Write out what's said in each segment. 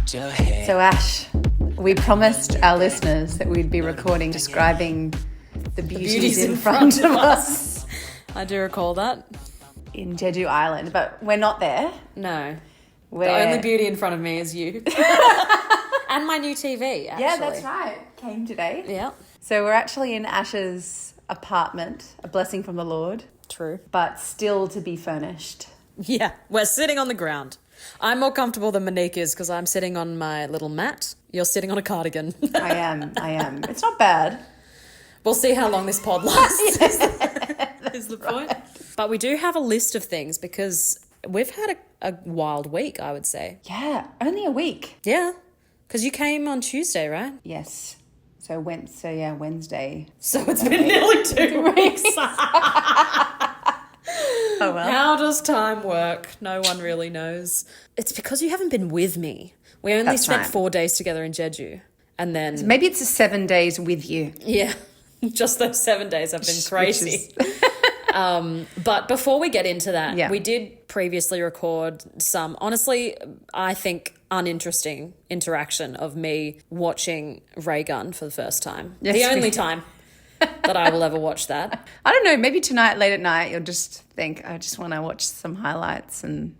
So Ash, we promised our listeners that we'd be recording describing the beauties in front of us I do recall that. in Jeju Island, but we're not there. No. We're... The only beauty in front of me is you. And my new TV, actually. Yeah, that's right. Came today. Yeah. So we're actually in Ash's apartment, a blessing from the Lord. True. But still to be furnished. Yeah, we're sitting on the ground. I'm more comfortable than Monique is because I'm sitting on my little mat. You're sitting on a cardigan. I am. It's not bad. We'll see how long this pod lasts. Is the point. But we do have a list of things because we've had a wild week, I would say. Yeah, only a week. Yeah, because you came on Tuesday, right? Yes. So Wednesday. So it's been nearly 2 weeks. Oh well. How does time work? No one really knows. It's because you haven't been with me. We only spent 4 days together in Jeju. And then... Maybe it's 7 days with you. Yeah. Just those 7 days have been crazy. But before we get into that, we did previously record some, honestly, I think uninteresting interaction of me watching Ray Gun for the first time. Yes, the only time that I will ever watch that. I don't know, maybe tonight, late at night, you'll just think, I just want to watch some highlights and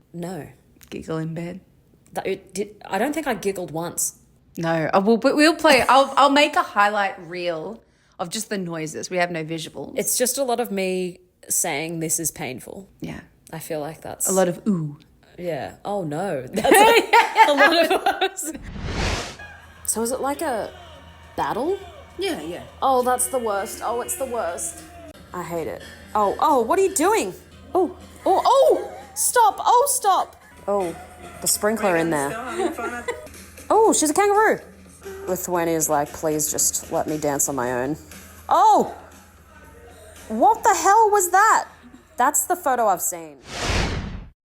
giggle in bed. I don't think I giggled once. No, we'll play. I'll make a highlight reel of just the noises. We have no visuals. It's just a lot of me saying this is painful. Yeah. I feel like that's... a lot of ooh. Yeah. Oh, no. That's a lot of us. So is it like a battle? Yeah. Oh, that's the worst. Oh, it's the worst. I hate it. Oh, what are you doing? Oh, stop. Oh, stop. Oh, the sprinkler in there. Oh, she's a kangaroo. Lithuania's like, please just let me dance on my own. Oh, what the hell was that? That's the photo I've seen.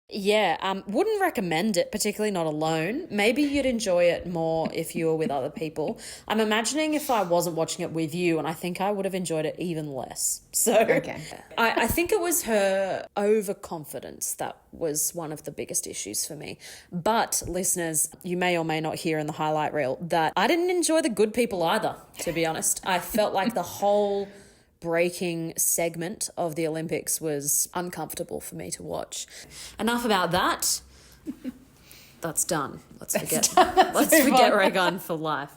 Yeah, wouldn't recommend it, particularly not alone. Maybe you'd enjoy it more if you were with other people. I'm imagining if I wasn't watching it with you, and I think I would have enjoyed it even less. So okay. I think it was her overconfidence that was one of the biggest issues for me. But listeners, you may or may not hear in the highlight reel that I didn't enjoy the good people either, to be honest. I felt like the whole breaking segment of the Olympics was uncomfortable for me to watch. Enough about that. That's done. Let's forget Ray Gun for life.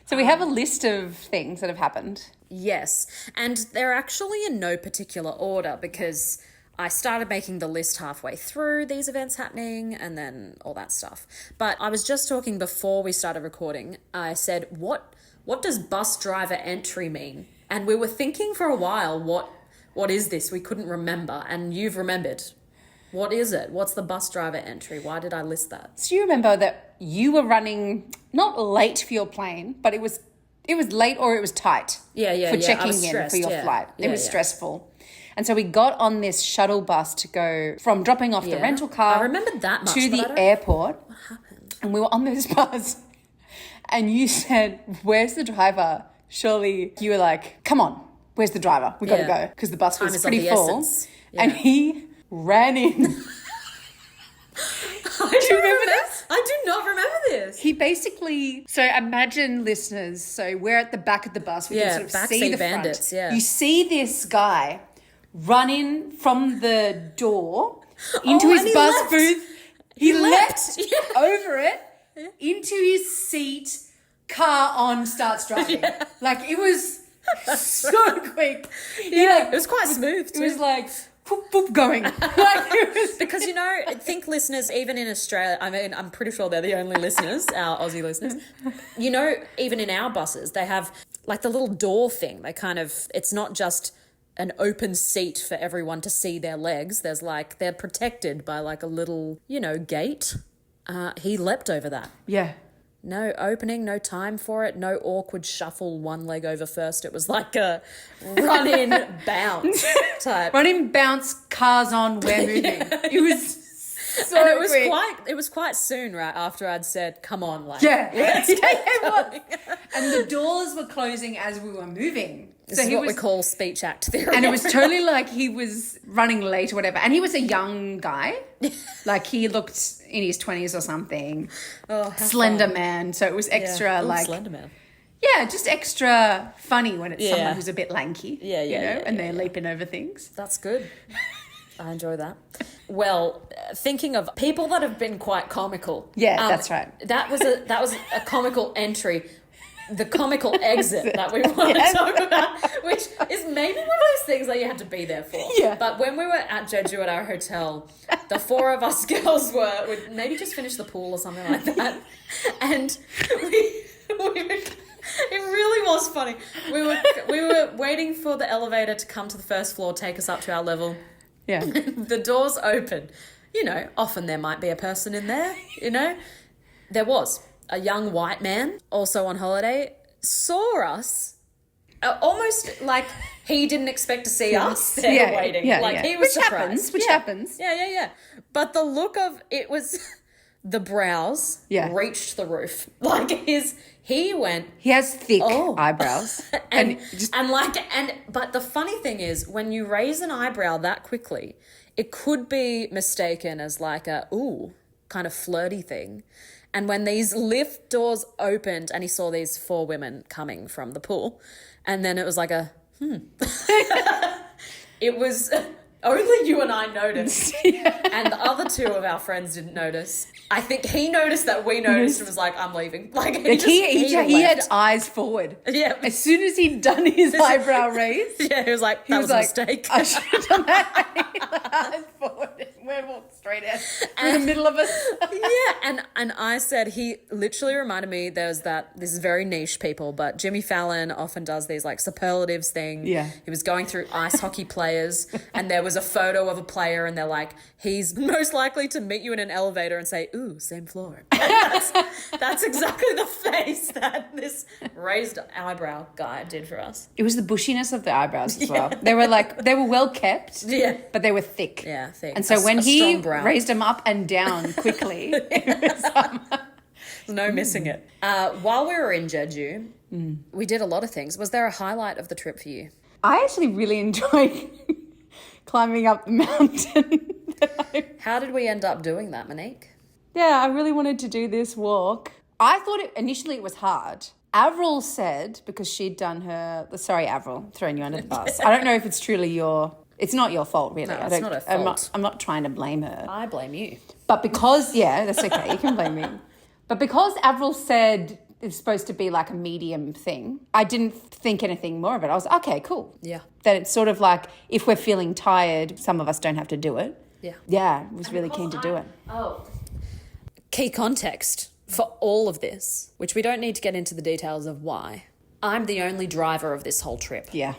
So we have a list of things that have happened. Yes, and they're actually in no particular order because I started making the list halfway through these events happening and then all that stuff. But I was just talking before we started recording. I said, what does bus driver entry mean? And we were thinking for a while, what is this? We couldn't remember. And you've remembered. What is it? What's the bus driver entry? Why did I list that? So you remember that you were running not late for your plane, but it was late or it was tight. For checking in for your flight. It was stressful. And so we got on this shuttle bus to go from dropping off the rental car. I remembered that much, to the airport. What happened? And we were on this bus. And you said, "Where's the driver?" Surely you were like, "Come on, where's the driver? We got to go." Because the bus was pretty full. Yeah. And he ran in. Do you remember this? I do not remember this. He basically, so imagine listeners, so we're at the back of the bus. We can sort of see the bandits, front. You see this guy run in from the door into his bus booth. He leapt over it into his seat. Car on, starts driving. Like it was so quick. It was quite smooth too. It was like boop, boop, going. Like it was because I think listeners even in Australia, I mean I'm pretty sure they're the only listeners, our Aussie listeners. Even in our buses they have like the little door thing. They kind of, it's not just an open seat for everyone to see their legs. There's like, they're protected by like a little, gate. He leapt over that. Yeah. No opening, no time for it, no awkward shuffle, one leg over first. It was like a run-in, bounce type. Run-in, bounce, cars on, we're moving. It was so and it was quite soon, right, after I'd said, come on, like. Yeah. It was. And the doors were closing as we were moving. This is what we call speech act theory. And it was totally like he was running late or whatever. And he was a young guy. Like he looked in his 20s or something. Oh, slender man. So it was extra Slender man. Yeah, just extra funny when it's someone who's a bit lanky. And they're leaping over things. That's good. I enjoy that. Well, thinking of people that have been quite comical. Yeah, that's right. That was a comical entry. The comical exit that we want to talk about, which is maybe one of those things that you had to be there for. Yeah. But when we were at Jeju at our hotel, the four of us girls would maybe just finish the pool or something like that. And it really was funny. We were waiting for the elevator to come to the first floor, take us up to our level. Yeah. The doors open. Often there might be a person in there, There was. A young white man, also on holiday, saw us almost like he didn't expect to see us there waiting. He was surprised. Which happens. Yeah. But the look of it was the brows reached the roof. Like he went. He has thick eyebrows. But the funny thing is when you raise an eyebrow that quickly, it could be mistaken as like a kind of flirty thing. And when these lift doors opened and he saw these four women coming from the pool, and then it was like it was only you and I noticed. And the other two of our friends didn't notice. I think he noticed that we noticed and was like, I'm leaving. Like he had eyes forward. Yeah. As soon as he'd done his eyebrow raise. Yeah, he was like, that was a mistake. I should have done that. Eyes forward. We walked straight out through the middle of us. And I said, he literally reminded me, this is very niche, people, but Jimmy Fallon often does these like superlatives thing. Yeah. He was going through ice hockey players and there was a photo of a player and they're like, he's most likely to meet you in an elevator and say, ooh, same floor. That's exactly the face that this raised eyebrow guy did for us. It was the bushiness of the eyebrows as well. They were well kept, but they were thick. Yeah, thick. And so when he raised them up and down quickly, there's no missing it. While we were in Jeju, we did a lot of things. Was there a highlight of the trip for you? I actually really enjoyed climbing up the mountain. How did we end up doing that, Monique? Yeah, I really wanted to do this walk. I thought initially it was hard. Avril said, because she'd done sorry, Avril, throwing you under the bus. I don't know if it's truly it's not your fault, really. No, it's not her fault. I'm not trying to blame her. I blame you. But because, that's okay, you can blame me. But because Avril said it's supposed to be like a medium thing, I didn't think anything more of it. I was okay, cool. Yeah. That it's sort of like if we're feeling tired, some of us don't have to do it. Yeah. Yeah, I was really keen to do it. Key context for all of this, which we don't need to get into the details of why. I'm the only driver of this whole trip. Yeah.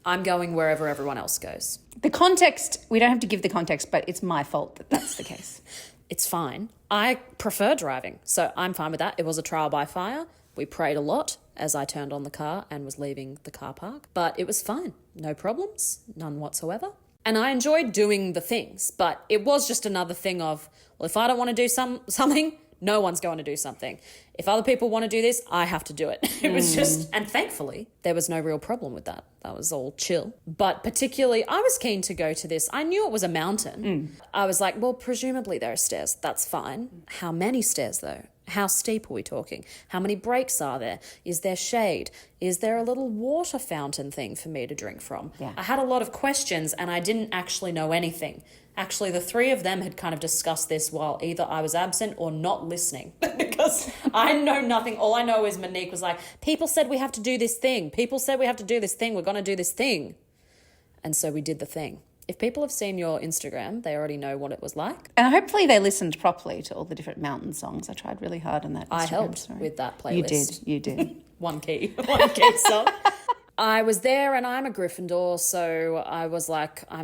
I'm going wherever everyone else goes. The context, we don't have to give the context, but it's my fault that that's the case. It's fine. I prefer driving, so I'm fine with that. It was a trial by fire. We prayed a lot as I turned on the car and was leaving the car park, but it was fine. No problems, none whatsoever. And I enjoyed doing the things, but it was just another thing of, well, if I don't want to do something, no one's going to do something. If other people want to do this, I have to do it. It was just, and thankfully, there was no real problem with that. That was all chill. But particularly, I was keen to go to this. I knew it was a mountain. I was like, well, presumably there are stairs. That's fine. How many stairs, though? How steep are we talking? How many breaks are there? Is there shade? Is there a little water fountain thing for me to drink from? Yeah. I had a lot of questions and I didn't actually know anything. Actually, the three of them had kind of discussed this while either I was absent or not listening because I know nothing. All I know is Monique was like, people said we have to do this thing. People said we have to do this thing. We're going to do this thing. And so we did the thing. If people have seen your Instagram, they already know what it was like. And hopefully they listened properly to all the different mountain songs. I tried really hard on that Instagram I helped story. with that playlist. You did. One key song. I was there and I'm a Gryffindor, so I was like, I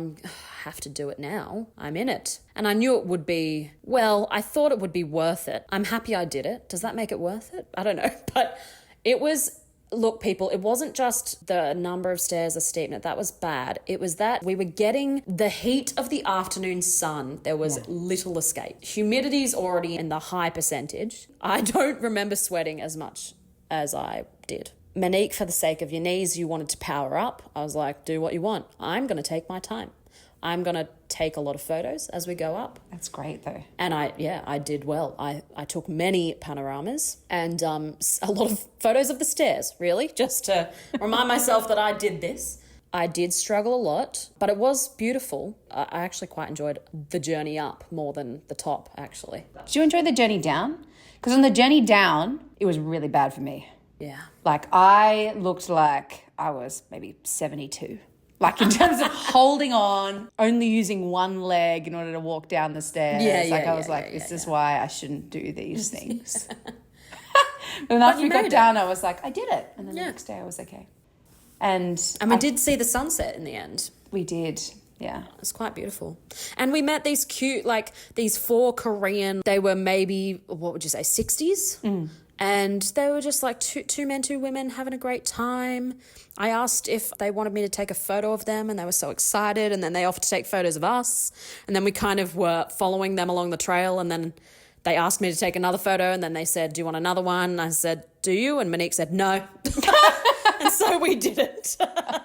have to do it now. I'm in it. And I knew it would be, I thought it would be worth it. I'm happy I did it. Does that make it worth it? I don't know. But it was... Look, people, it wasn't just the number of stairs, the steepness. That was bad. It was that we were getting the heat of the afternoon sun. There was little escape. Humidity's already in the high percentage. I don't remember sweating as much as I did. Monique, for the sake of your knees, you wanted to power up. I was like, do what you want. I'm going to take my time. I'm going to take a lot of photos as we go up. That's great, though. And I did well. I took many panoramas and a lot of photos of the stairs, really, just to remind myself that I did this. I did struggle a lot, but it was beautiful. I actually quite enjoyed the journey up more than the top, actually. Did you enjoy the journey down? Because on the journey down, it was really bad for me. Yeah. Like, I looked like I was maybe 72. Like, in terms of holding on, only using one leg in order to walk down the stairs. I was like, this is why I shouldn't do these things. But then after we got down, I was like, I did it. And then the next day I was okay. And we did see the sunset in the end. We did, yeah. It was quite beautiful. And we met these cute, like, these 4 Korean, they were maybe, what would you say, 60s? Mm. And they were just like two men, 2 women having a great time. I asked if they wanted me to take a photo of them and they were so excited. And then they offered to take photos of us. And then we kind of were following them along the trail. And then they asked me to take another photo. And then they said, do you want another one? And I said, do you? And Monique said, no. And so we didn't. I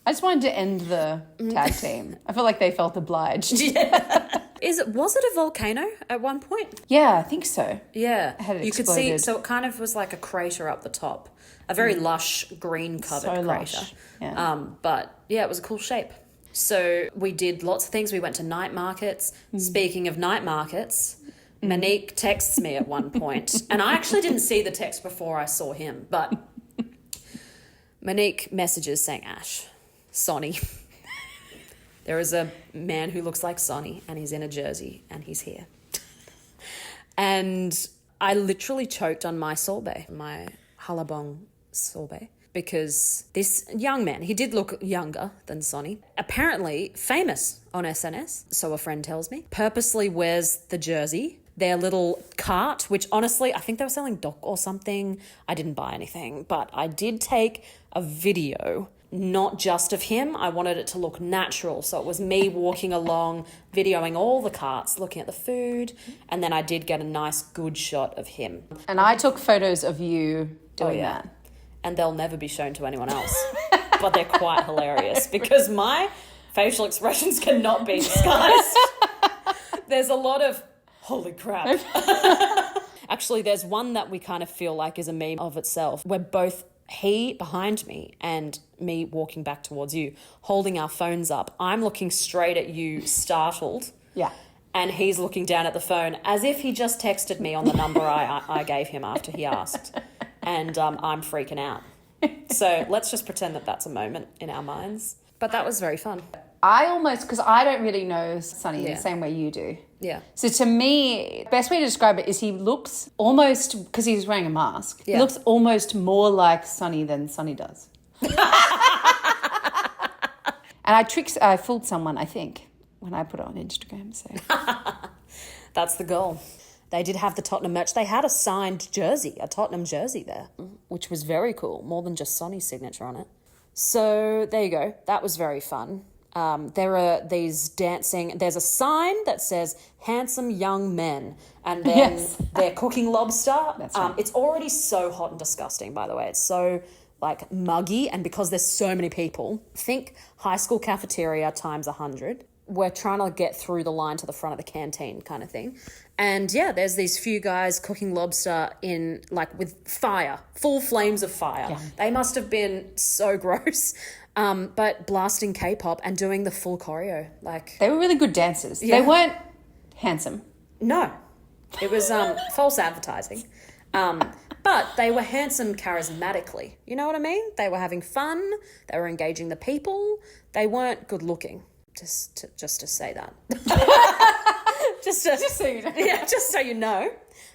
just wanted to end the tag team. I felt like they felt obliged. Yeah. Was it a volcano at one point? Yeah, I think so. Yeah. You could see, so it kind of was like a crater up the top. A very lush, green-covered crater. Lush. Yeah. But, yeah, it was a cool shape. So we did lots of things. We went to night markets. Speaking of night markets, Monique texts me at one point. And I actually didn't see the text before I saw him, but Monique messages saying, Ash, Sonny. There is a man who looks like Sonny and he's in a jersey and he's here. And I literally choked on my sorbet, my halabong sorbet, because this young man, he did look younger than Sonny, apparently famous on SNS, so a friend tells me, purposely wears the jersey, their little cart, which honestly, I think they were selling dock or something. I didn't buy anything, but I did take a video, not just of him. I wanted it to look natural. So it was me walking along, videoing all the carts, looking at the food. And then I did get a nice, good shot of him. And I took photos of you doing that. And they'll never be shown to anyone else. But they're quite hilarious because my facial expressions cannot be disguised. There's a lot of, holy crap. Actually, there's one that we kind of feel like is a meme of itself. We're both, he behind me and me walking back towards you, holding our phones up. I'm looking straight at you, startled. Yeah. And he's looking down at the phone as if he just texted me on the number I gave him after he asked. And I'm freaking out. So let's just pretend that that's a moment in our minds. But that was very fun. I almost, because I don't really know Sonny the same way you do. Yeah. So to me, best way to describe it is he looks almost, because he's wearing a mask, he looks almost more like Sonny than Sonny does. And I fooled someone, I think, when I put it on Instagram. So that's the goal. They did have the Tottenham merch. They had a signed jersey, a Tottenham jersey there, which was very cool, more than just Sonny's signature on it. So there you go. That was very fun. There are these dancing, there's a sign that says handsome young men, and then they're cooking lobster. That's right. It's already so hot and disgusting, by the way. It's so like muggy, and because there's so many people, think high school cafeteria times 100. We're trying to get through the line to the front of the canteen kind of thing. And yeah, there's these few guys cooking lobster in like with fire, full flames of fire. Yeah. They must have been so gross. But blasting K-pop and doing the full choreo. Like they were really good dancers. Yeah. They weren't handsome. No. It was false advertising. But they were handsome charismatically. You know what I mean? They were having fun. They were engaging the people. They weren't good looking. Just to say that. just so you know. Yeah, just so you know.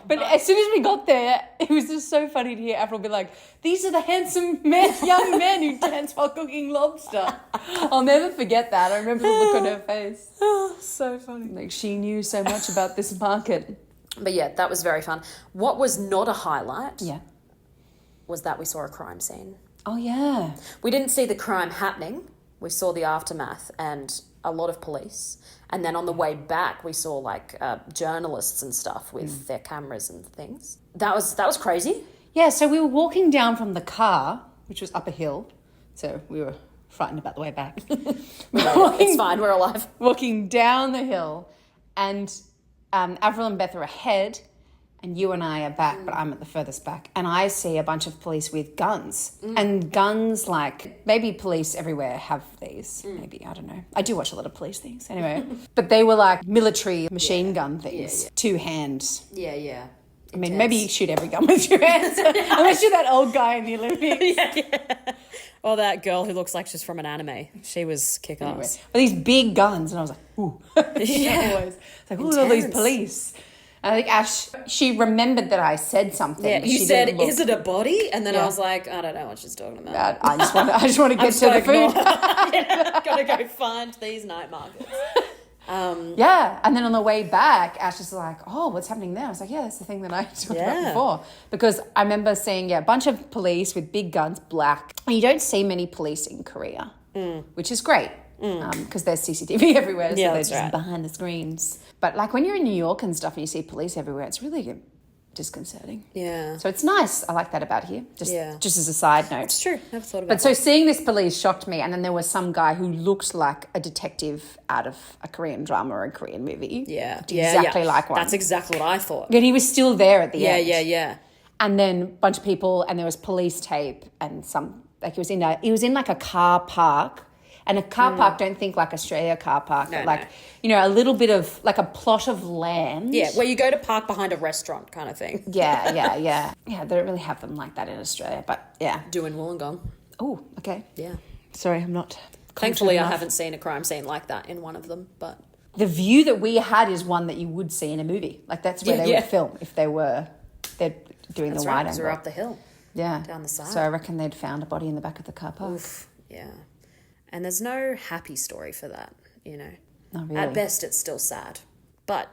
But as soon as we got there, it was just so funny to hear Avril be like, these are the handsome men, young men who dance while cooking lobster. I'll never forget that. I remember the look on her face. Oh, so funny. Like she knew so much about this market. But yeah, that was very fun. What was not a highlight was that we saw a crime scene. Oh, yeah. We didn't see the crime happening. We saw the aftermath and a lot of police. And then on the way back, we saw like journalists and stuff with their cameras and things. That was crazy. Yeah, so we were walking down from the car which was up a hill. So we were frightened about the way back. It's fine, we're alive. Walking down the hill, and Avril and Beth are ahead, and you and I are back, but I'm at the furthest back. And I see a bunch of police with guns. And guns, like, maybe police everywhere have these. Maybe, I don't know. I do watch a lot of police things, anyway. But they were like military machine gun things. Yeah. 2 hands. Yeah. I mean, maybe you shoot every gun with your hands. Unless you're that old guy in the Olympics. Yeah. Or that girl who looks like she's from an anime. She was kick-ass. Anyway, but these big guns, and I was like, ooh. Yeah. It's like, look at all these police. And I think Ash, she remembered that I said something. Yeah, you said, is it a body? And then I was like, I don't know what she's talking about. I just want to get to the food. Gotta go find these night markets. Yeah, and then on the way back, Ash is like, oh, what's happening there? I was like, yeah, that's the thing that I talked about before. Because I remember seeing, a bunch of police with big guns, black. And you don't see many police in Korea, which is great. Because there's CCTV everywhere, so they're just behind the screens. But like when you're in New York and stuff and you see police everywhere, it's really disconcerting. Yeah. So it's nice. I like that about here. Just as a side note. It's true. Never thought about But so seeing this police shocked me, and then there was some guy who looked like a detective out of a Korean drama or a Korean movie. Yeah. Exactly like one. That's exactly what I thought. And he was still there at the end. Yeah. And then a bunch of people, and there was police tape, and he was in like a car park. And a car park, don't think like Australia car park, but like, a little bit of like a plot of land. Yeah, where you go to park behind a restaurant kind of thing. Yeah. Yeah, they don't really have them like that in Australia, but yeah. Do in Wollongong. Oh, okay. Yeah. Sorry, I'm not. Thankfully, I haven't seen a crime scene like that in one of them, but. The view that we had is one that you would see in a movie. Like that's where they would film if they're doing the wide angle. We're up the hill. Yeah. Down the side. So I reckon they'd found a body in the back of the car park. Oof, yeah. And there's no happy story for that, Not really. At best, it's still sad. But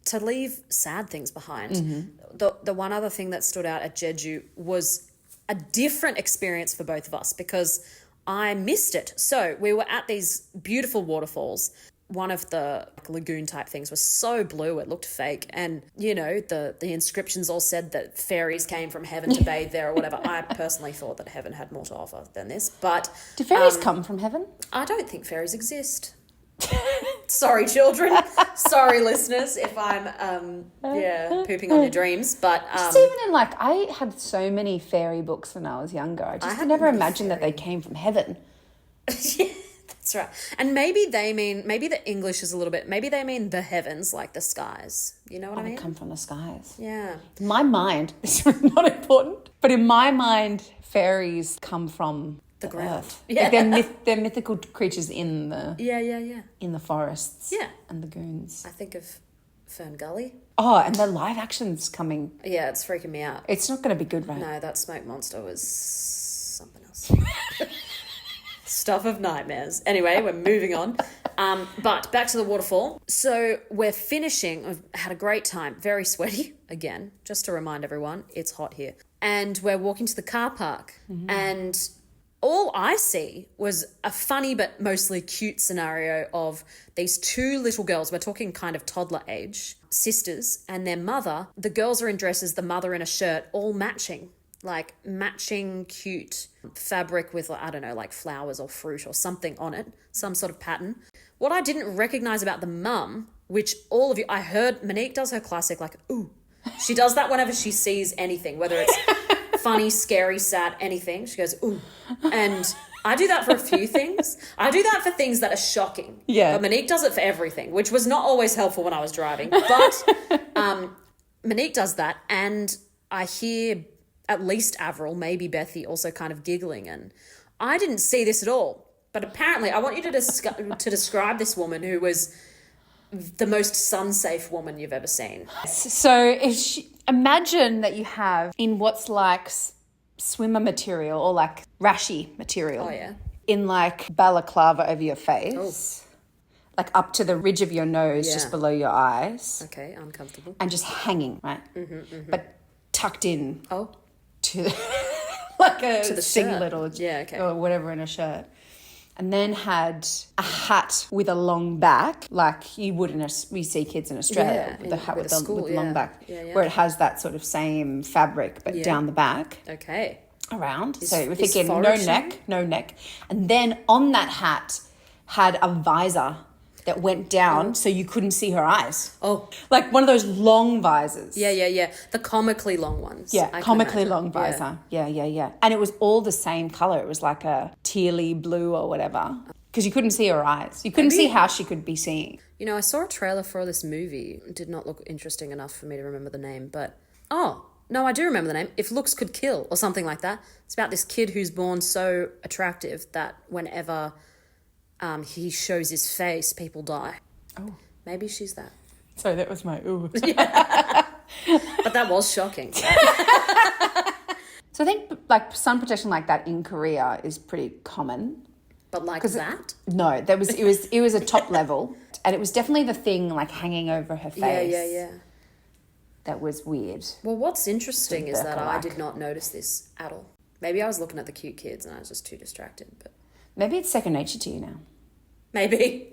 to leave sad things behind, the one other thing that stood out at Jeju was a different experience for both of us because I missed it. So we were at these beautiful waterfalls. One of the lagoon type things was so blue it looked fake, and the inscriptions all said that fairies came from heaven to bathe there or whatever. I personally thought that heaven had more to offer than this, but do fairies come from heaven? I don't think fairies exist. Sorry, children. Sorry, listeners, if I'm pooping on your dreams, but just even in I had so many fairy books when I was younger. I just never imagined that they came from heaven. Yeah. That's right. And maybe the English is a little bit, maybe they mean the heavens, like the skies. You know what I mean? They come from the skies. Yeah. In my mind, this is not important, but in my mind, fairies come from the earth. Yeah. Like they're mythical creatures in the... Yeah. In the forests. Yeah. And lagoons. I think of Fern Gully. Oh, and the live action's coming. Yeah, it's freaking me out. It's not going to be good, right? No, that smoke monster was something else. Stuff of nightmares. Anyway, we're moving on. But back to the waterfall. So we're finishing. I've had a great time. Very sweaty. Again, just to remind everyone, it's hot here. And we're walking to the car park. Mm-hmm. And all I see was a funny but mostly cute scenario of these 2 little girls. We're talking kind of toddler age. Sisters and their mother. The girls are in dresses, the mother in a shirt, all matching. Like matching cute fabric with, I don't know, like flowers or fruit or something on it, some sort of pattern. What I didn't recognize about the mum, which all of you, I heard Monique does her classic, like, ooh. She does that whenever she sees anything, whether it's funny, scary, sad, anything. She goes, ooh. And I do that for a few things. I do that for things that are shocking. Yeah. But Monique does it for everything, which was not always helpful when I was driving. But Monique does that, and I hear at least Avril, maybe Bethy, also kind of giggling. And I didn't see this at all. But apparently, I want you to describe this woman who was the most sun-safe woman you've ever seen. So imagine that you have in what's like swimmer material or like rashi material. Oh, yeah. In like balaclava over your face. Oh. Like up to the ridge of your nose, just below your eyes. Okay, uncomfortable. And just hanging, right? Mm-hmm. But tucked in. Oh. To like a to the singlet shirt. or whatever in a shirt, and then had a hat with a long back, like you would we see kids in Australia with the hat with the long back, where it has that sort of same fabric but down the back. Okay. around. So we're his thinking forehead no neck. And then on that hat had a visor that went down so you couldn't see her eyes. Oh. Like one of those long visors. Yeah. The comically long ones. Yeah, I can comically imagine. long visor. Yeah. And it was all the same colour. It was like a tealy blue or whatever. Because you couldn't see her eyes. You couldn't see how she could be seeing. You know, I saw a trailer for this movie. It did not look interesting enough for me to remember the name, but... Oh, no, I do remember the name. If Looks Could Kill or something like that. It's about this kid who's born so attractive that whenever he shows his face, people die. Oh. Maybe she's that. So that was my ooh. But that was shocking. So I think like sun protection like that in Korea is pretty common. But like that? No, it was a top level, and it was definitely the thing like hanging over her face. Yeah. That was weird. Well, what's interesting is that I Burka-like. did not notice this at all. Maybe I was looking at the cute kids and I was just too distracted. But Maybe it's second nature to you now. Maybe.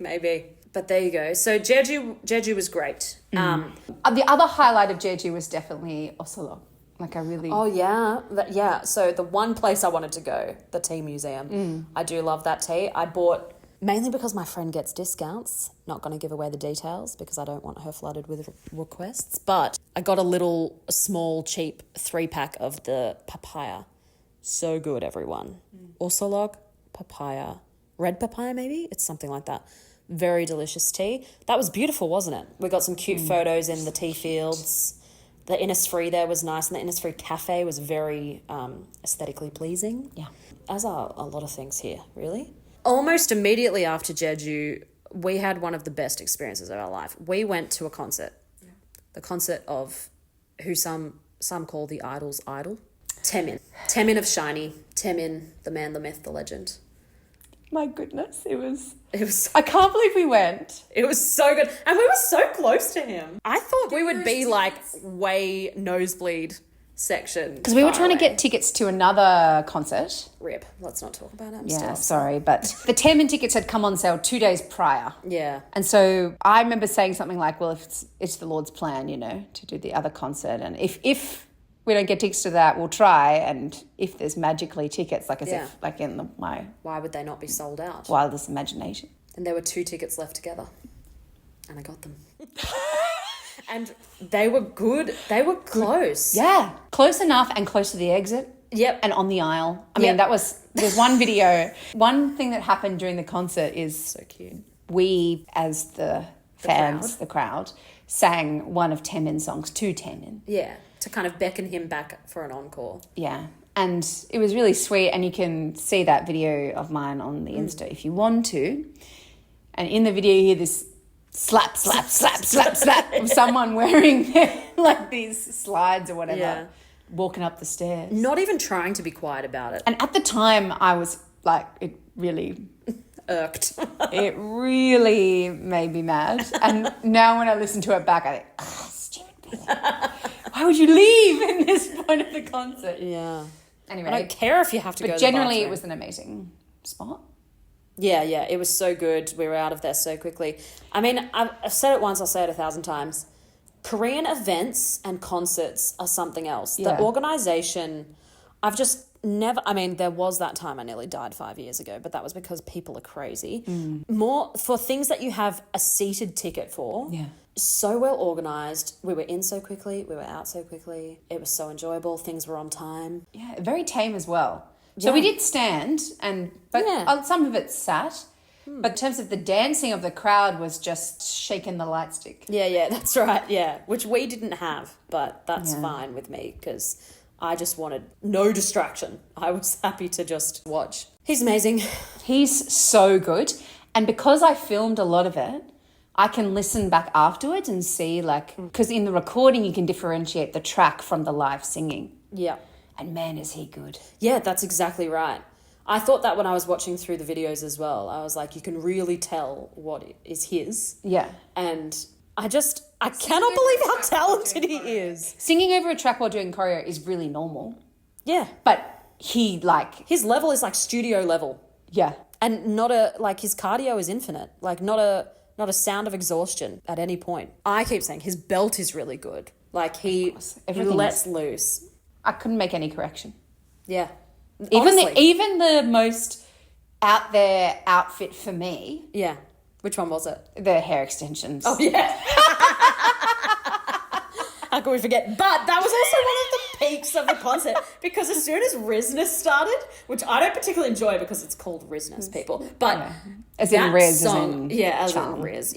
But there you go. So Jeju was great. The other highlight of Jeju was definitely Oslo. Like I really... Oh, yeah. So the one place I wanted to go, the tea museum, I do love that tea. I bought, mainly because my friend gets discounts, not going to give away the details because I don't want her flooded with requests, but I got a small, cheap 3-pack of the papaya. So good, everyone. Orsolog, papaya, red papaya maybe? It's something like that. Very delicious tea. That was beautiful, wasn't it? We got some cute photos in the tea fields. The Innisfree there was nice, and the Innisfree cafe was very aesthetically pleasing. Yeah. As are a lot of things here, really. Almost immediately after Jeju, we had one of the best experiences of our life. We went to a concert. Yeah. The concert of who some call the Idol's idol. Taemin. Taemin of SHINee. Taemin, the man, the myth, the legend. My goodness, it was... So, I can't believe we went. it was so good. And we were so close to him. I thought we would be like way nosebleed section. Because we were trying to get tickets to another concert. Rip. Let's not talk about it. I'm Yeah, still sorry. But the Taemin tickets had come on sale 2 days prior. Yeah. And so I remember saying something like, well, if it's the Lord's plan, to do the other concert. And if we don't get tickets to that, we'll try. And if there's magically tickets, like as if like in my Why would they not be sold out? wildest imagination. And there were 2 tickets left together. And I got them. And they were good. They were close. Yeah. Close enough and close to the exit. Yep. And on the aisle. I mean, there's one video. One thing that happened during the concert is So cute. we, as the fans, the crowd, sang one of Taemin's songs to Taemin. Yeah. To kind of beckon him back for an encore. Yeah. And it was really sweet. And you can see that video of mine on the Insta if you want to. And in the video, you hear this slap of someone wearing like these slides or whatever, walking up the stairs. Not even trying to be quiet about it. And at the time, I was like, it really... Irked. It really made me mad. And now when I listen to it back, I think, stupid Billy. Why would you leave in this point of the concert? Yeah. Anyway. I don't care if you have to go to the generally, bathroom. it was an amazing spot. Yeah, it was so good. We were out of there so quickly. I mean, I've said it once, I'll say it 1,000 times. Korean events and concerts are something else. Yeah. The organisation, I've just never... I mean, there was that time I nearly died 5 years ago, but that was because people are crazy. More for things that you have a seated ticket for. Yeah. So well organised. We were in so quickly. We were out so quickly. It was so enjoyable. Things were on time. Yeah, very tame as well. So we did stand, but some of it sat. But in terms of the dancing of the crowd was just shaking the light stick. Yeah, that's right, yeah. Which we didn't have, but that's fine with me because I just wanted no distraction. I was happy to just watch. He's amazing. He's so good. And because I filmed a lot of it, I can listen back afterwards and see because in the recording you can differentiate the track from the live singing. Yeah. And man, is he good. Yeah, that's exactly right. I thought that when I was watching through the videos as well. I was like, you can really tell what is his. Yeah. And I cannot believe how talented he is. Singing over a track while doing choreo is really normal. Yeah. But he his level is like studio level. Yeah. And his cardio is infinite. Like not a sound of exhaustion at any point. I keep saying his belt is really good. Like he lets loose. I couldn't make any correction. Yeah. Honestly. Even the most out there outfit for me, Yeah. Which one was it? the hair extensions. Oh, yeah. How can we forget? But that was also one of the peaks of the concert because as soon as Rizness started, which I don't particularly enjoy because it's called Rizness, people, but as in Riz, song, as in as charm. in Riz,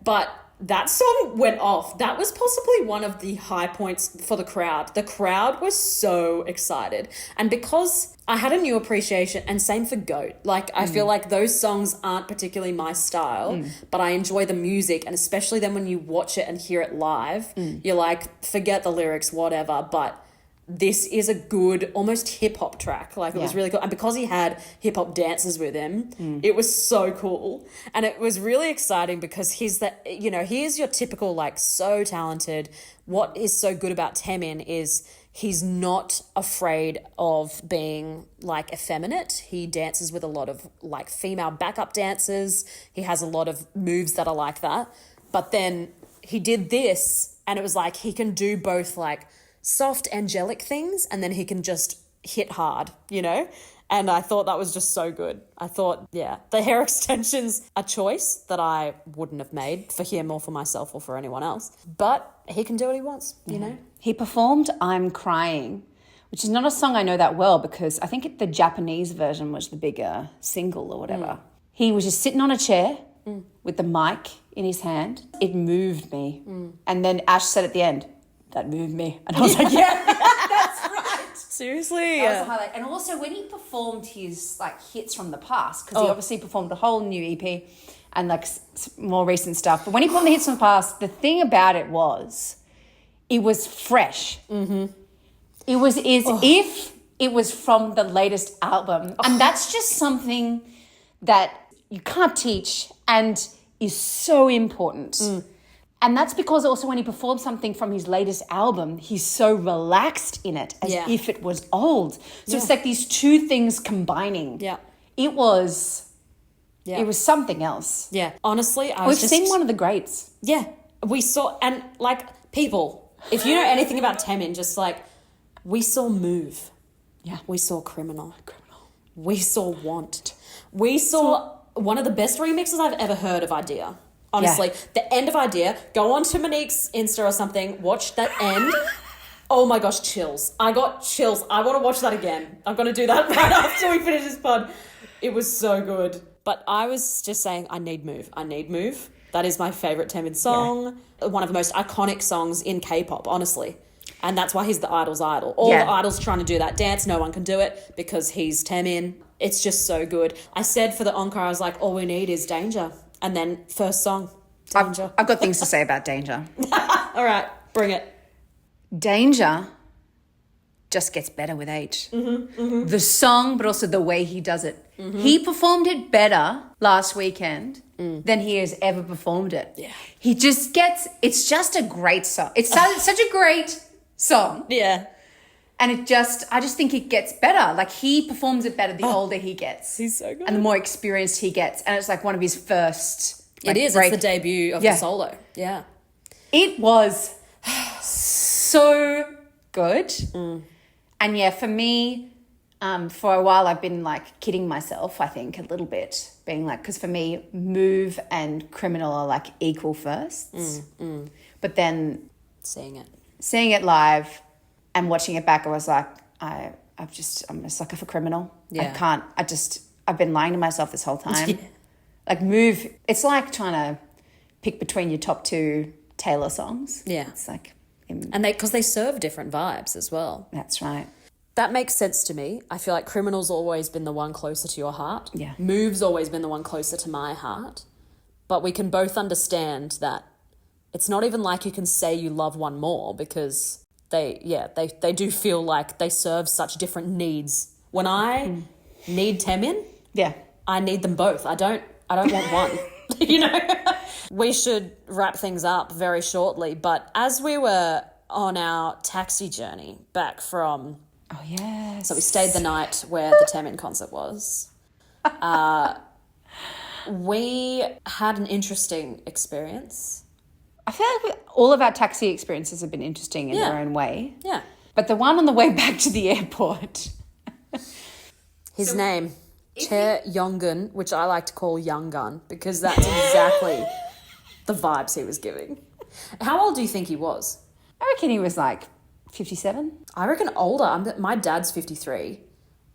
but that song went off. That was possibly one of the high points for the crowd. The crowd was so excited. And because I had a new appreciation, and same for GOAT. Like, I feel like those songs aren't particularly my style, but I enjoy the music. And especially then when you watch it and hear it live, you're like, forget the lyrics, whatever. But this is a good, almost hip-hop track. Like, it was really cool. And because he had hip-hop dancers with him, it was so cool. And it was really exciting because he is your typical, like, so talented. What is so good about Temin is he's not afraid of being, like, effeminate. He dances with a lot of, like, female backup dancers. He has a lot of moves that are like that. But then he did this, and it was like he can do both, like, soft angelic things, and then he can just hit hard, and I thought that was just so good. I thought, the hair extensions, a choice that I wouldn't have made for him or for myself or for anyone else, but he can do what he wants, you know. He performed I'm Crying, which is not a song I know that well because I think the Japanese version was the bigger single or whatever. He was just sitting on a chair with the mic in his hand. It moved me. And then Ash said at the end, that moved me. And I was like, that's right. Seriously? That was a highlight. And also when he performed his like hits from the past, because he obviously performed a whole new EP and like more recent stuff. But when he performed the hits from the past, the thing about it was fresh. It was as if it was from the latest album. And that's just something that you can't teach and is so important. And that's because also when he performed something from his latest album, he's so relaxed in it as if it was old. So it's like these two things combining. Yeah. It was something else. Yeah. Honestly, We've seen one of the greats. Yeah. We saw, and like people, if you know anything about Temin, just like we saw Move. Yeah. We saw Criminal. We saw Want. We saw one of the best remixes I've ever heard of Idea. Honestly, the end of Idea, go on to Monique's Insta or something, watch that end. Oh my gosh, chills. I got chills. I want to watch that again. I'm going to do that right after we finish this pod. It was so good. But I was just saying, I need Move. I need Move. That is my favourite Temin song. One of the most iconic songs in K-pop, honestly. And that's why he's the idol's idol. All the idols trying to do that dance, no one can do it because he's Temin. It's just so good. I said for the encore, I was like, all we need is Danger. And then first song, Danger. I've got things to say about Danger. All right, bring it. Danger just gets better with age. The song, but also the way he does it. He performed it better last weekend than he has ever performed it. Yeah. He just gets, it's just a great song. It's such a great song. Yeah. And I just think it gets better. Like he performs it better the older he gets. He's so good. And the more experienced he gets. And it's like one of his first. Like, it is. It's the debut of the solo. Yeah. It was so good. And for me, for a while I've been like kidding myself, I think, a little bit. Being like, because for me, Move and Criminal are like equal firsts. But then seeing it live and watching it back, I was like, I'm a sucker for Criminal. Yeah. I've been lying to myself this whole time. Like Move, it's like trying to pick between your top two Taylor songs. Yeah. It's like. And because they serve different vibes as well. That's right. That makes sense to me. I feel like Criminal's always been the one closer to your heart. Yeah. Move's always been the one closer to my heart. But we can both understand that it's not even like you can say you love one more because they do feel like they serve such different needs. When I need Temin, I need them both. I don't want one. We should wrap things up very shortly, but as we were on our taxi journey back from so we stayed the night where the Temin concert was. We had an interesting experience. I feel like all of our taxi experiences have been interesting in their own way. Yeah. But the one on the way back to the airport His name, Chair Yongun, which I like to call Young Gun, because that's exactly the vibes he was giving. How old do you think he was? I reckon he was like 57. I reckon older. My dad's 53.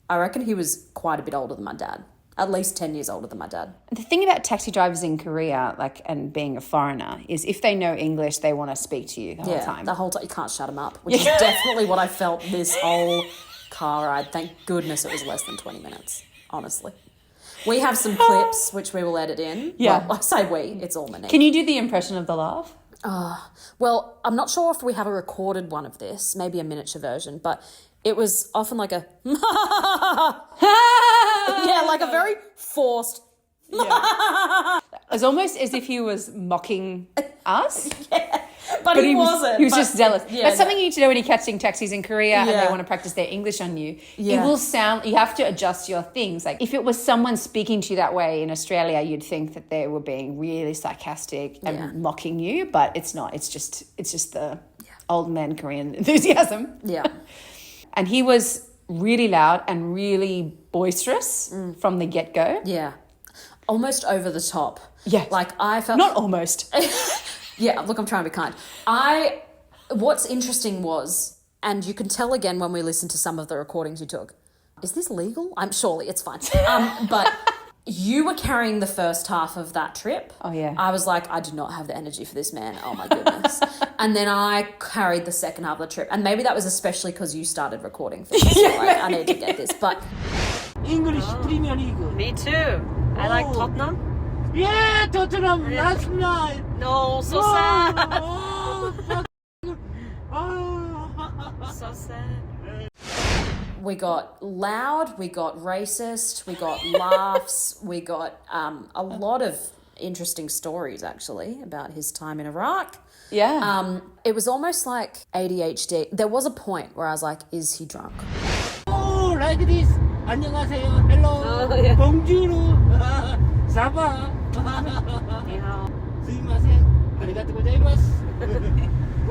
I reckon he was quite a bit older than my dad. At least 10 years older than my dad. The thing about taxi drivers in Korea, like, and being a foreigner, is if they know English, they want to speak to you the whole time. The whole time. You can't shut them up, which is definitely what I felt this whole car ride. Thank goodness it was less than 20 minutes, honestly. We have some clips, which we will edit in. Yeah. Well, I say we, it's all Monique. Can you do the impression of the laugh? Well, I'm not sure if we have a recorded one of this, maybe a miniature version, but it was often like a yeah, like a very forced. It was almost as if he was mocking us. But he wasn't. He was just zealous. Yeah, That's something you need to know when you're catching taxis in Korea and they Yeah. want to practice their English on you. Yeah. It will sound, you have to adjust your things. Like if it was someone speaking to you that way in Australia, you'd think that they were being really sarcastic and mocking you, but it's not. It's just the old man Korean enthusiasm. Yeah. And he was really loud and really boisterous from the get-go. Yeah. Almost over the top. Yeah. Like I felt... Not almost. Yeah, look, I'm trying to be kind. What's interesting was, and you can tell again when we listen to some of the recordings you took, is this legal? Surely it's fine. But you were carrying the first half of that trip. Oh, yeah. I was like, I do not have the energy for this man. Oh, my goodness. And then I carried the second half of the trip. And maybe that was especially because you started recording things. So like, I need to get this. But English Premier League. Me too. I like Tottenham. Yeah, Tottenham last night. No, so sad. Oh, So sad. we got loud, we got racist, we got laughs, we got a lot of interesting stories, actually, about his time in Iraq. Yeah. It was almost like ADHD. There was a point where I was like, is he drunk? oh, like this. 안녕하세요. Hello. Oh, yeah. Bonjour. Ça va? 你好. すいません。ありがとうございます。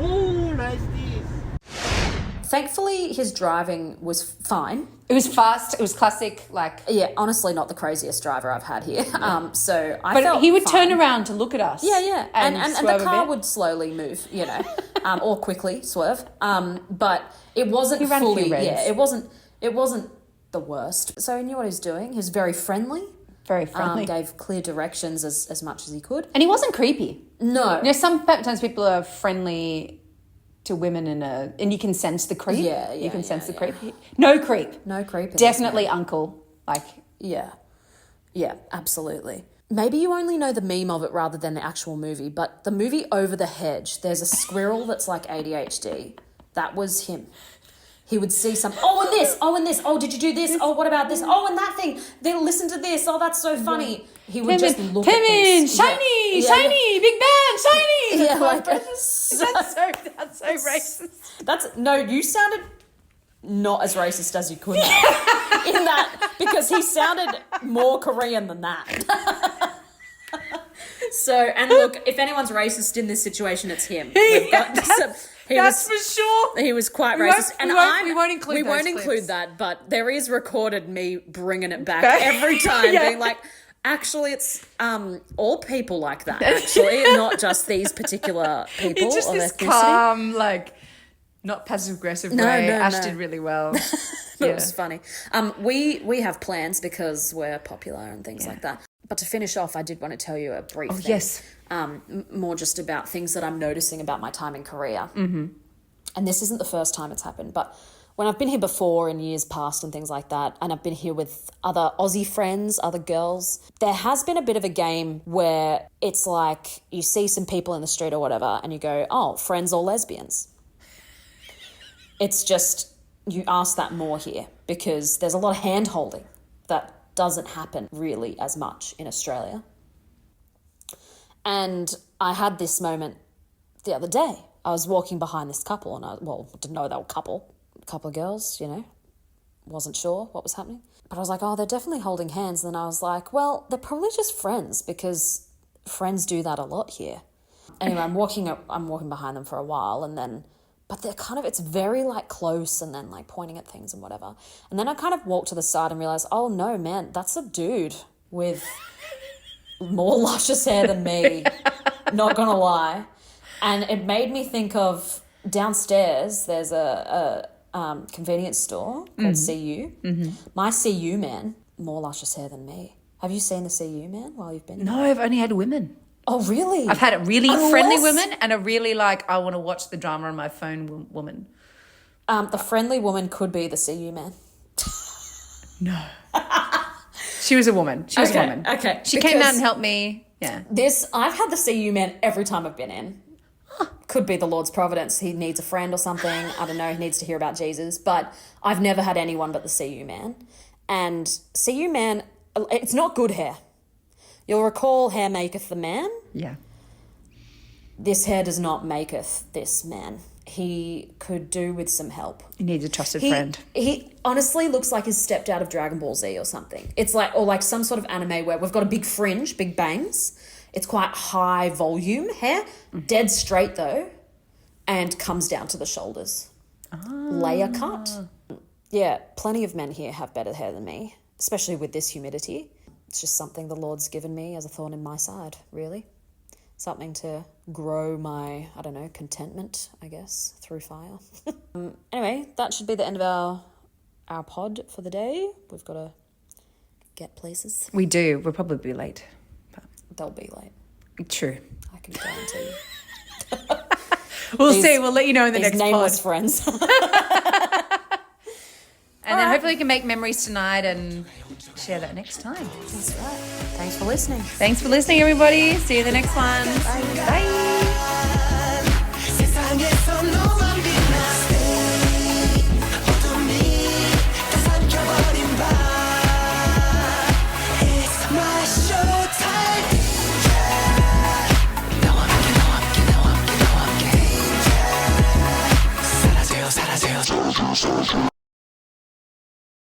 oh, nice this. Thankfully, his driving was fine. It was fast. It was classic, like... Yeah, honestly, not the craziest driver I've had here. So I But felt he would fine. turn around to look at us. Yeah. And swerve the a car bit. would slowly move, or quickly swerve. But it wasn't He ran a few fully. reds. Yeah, it wasn't the worst. So he knew what he was doing. He was very friendly. Very friendly. Gave clear directions as much as he could. And he wasn't creepy. No. You know, sometimes people are friendly to women and you can sense the creep. Yeah, You can sense the yeah. creep. No creep. No creep. in this Definitely uncle. Like, Yeah, absolutely. Maybe you only know the meme of it rather than the actual movie, but the movie Over the Hedge, there's a squirrel that's like ADHD. That was him. He would see and this, oh, did you do this? Oh, what about this? Oh, and that thing. Then listen to this. Oh, that's so funny. He would just look at Timon, things. shiny, Yeah. shiny, big band, shiny. Yeah, like that's so racist. No, you sounded not as racist as you could have in that, because he sounded more Korean than that. So, and look, if anyone's racist in this situation, it's him. That's for sure. He was quite We won't- racist. we won't include We those won't clips. include that, but there is recorded me bringing it back Back. every time, Yeah. being like, actually, it's all people like that, actually, not just these particular people It's just of this ethnicity. calm, like, not passive-aggressive way. Ash did really well. It was funny. We have plans because we're popular and things like that. But to finish off, I did want to tell you a brief thing. yes. More just about things that I'm noticing about my time in Korea. Mm-hmm. And this isn't the first time it's happened, but when I've been here before in years past and things like that, and I've been here with other Aussie friends, other girls, there has been a bit of a game where it's like you see some people in the street or whatever and you go, oh, friends or lesbians. It's just, you ask that more here because there's a lot of hand-holding that doesn't happen really as much in Australia. And I had this moment the other day. I was walking behind this couple and I didn't know they were a couple of girls, wasn't sure what was happening. But I was like, oh, they're definitely holding hands. And then I was like, well, they're probably just friends because friends do that a lot here. Anyway, I'm walking behind them for a while and then but they're kind of, it's very like close and then like pointing at things and whatever. And then I kind of walked to the side and realized, oh no, man, that's a dude with more luscious hair than me. Not gonna lie. And it made me think of downstairs, there's a convenience store called CU. Mm-hmm. My CU man, more luscious hair than me. Have you seen the CU man while you've been No, I've only had women. Oh, really? I've had a really friendly woman and a really like, I want to watch the drama on my phone woman. The friendly woman could be the CU man. No. She was a woman. She was a woman. Okay. She came out and helped me. Yeah. I've had the CU man every time I've been in. Could be the Lord's providence. He needs a friend or something. I don't know. He needs to hear about Jesus. But I've never had anyone but the CU man. And CU man, it's not good hair. You'll recall hair maketh the man. Yeah. This hair does not maketh this man. He could do with some help. He needs a trusted friend. He honestly looks like he's stepped out of Dragon Ball Z or something. It's like, or like some sort of anime where we've got a big fringe, big bangs. It's quite high volume hair, dead straight though, and comes down to the shoulders. Layer cut. Yeah, plenty of men here have better hair than me, especially with this humidity. It's just something the Lord's given me as a thorn in my side, really. Something to grow my, I don't know, contentment, I guess, through fire. Anyway, that should be the end of our pod for the day. We've got to get places. We do. We'll probably be late. They'll be late. True. I can guarantee you. We'll see. We'll let you know in the next nameless pod. friends. And then hopefully we can make memories tonight and share that next time. That's right. Thanks for listening. Thanks for listening, everybody. See you in the next one. Bye.